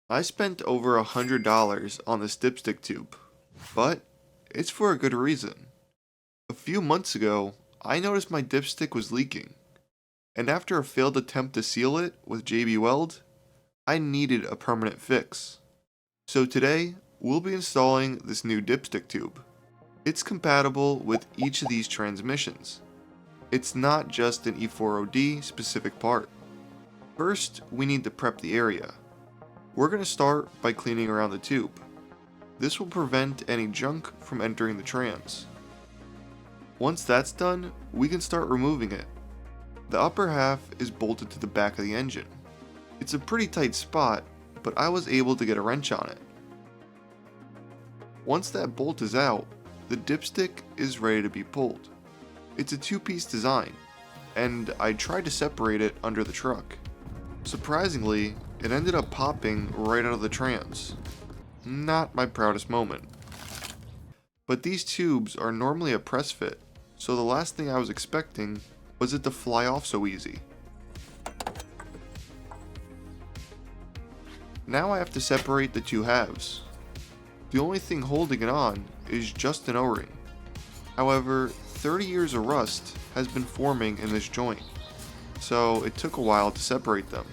I spent over $100 on this dipstick tube, but it's for a good reason. A few months ago, I noticed my dipstick was leaking, and after a failed attempt to seal it with JB Weld, I needed a permanent fix. So today, we'll be installing this new dipstick tube. It's compatible with each of these transmissions. It's not just an E4OD specific part. First, we need to prep the area. We're going to start by cleaning around the tube. This will prevent any junk from entering the trans. Once that's done, we can start removing it. The upper half is bolted to the back of the engine. It's a pretty tight spot, but I was able to get a wrench on it. Once that bolt is out, the dipstick is ready to be pulled. It's a two-piece design, and I tried to separate it under the truck. Surprisingly, it ended up popping right out of the trans. Not my proudest moment. But these tubes are normally a press fit, so the last thing I was expecting was it to fly off so easy. Now I have to separate the two halves. The only thing holding it on is just an O-ring. However, 30 years of rust has been forming in this joint, so it took a while to separate them.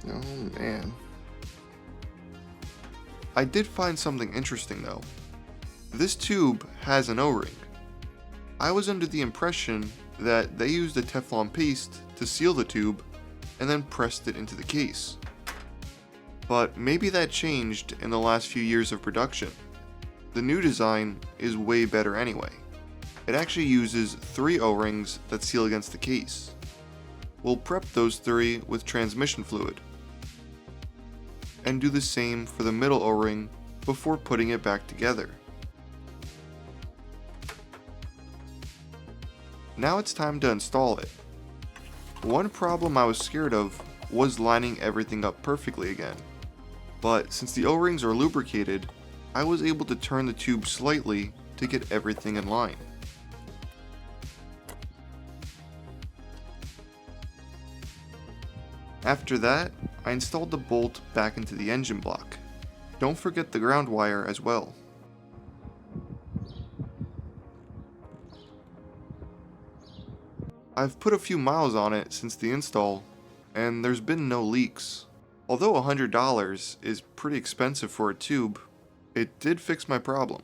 Oh man. I did find something interesting though. This tube has an O-ring. I was under the impression that they used a Teflon paste to seal the tube and then pressed it into the case. But maybe that changed in the last few years of production. The new design is way better anyway. It actually uses 3 O-rings that seal against the case. We'll prep those 3 with transmission fluid, and do the same for the middle O-ring before putting it back together. Now it's time to install it. One problem I was scared of was lining everything up perfectly again, but since the O-rings are lubricated, I was able to turn the tube slightly to get everything in line. After that, I installed the bolt back into the engine block. Don't forget the ground wire as well. I've put a few miles on it since the install, and there's been no leaks. Although $100 is pretty expensive for a tube, it did fix my problem.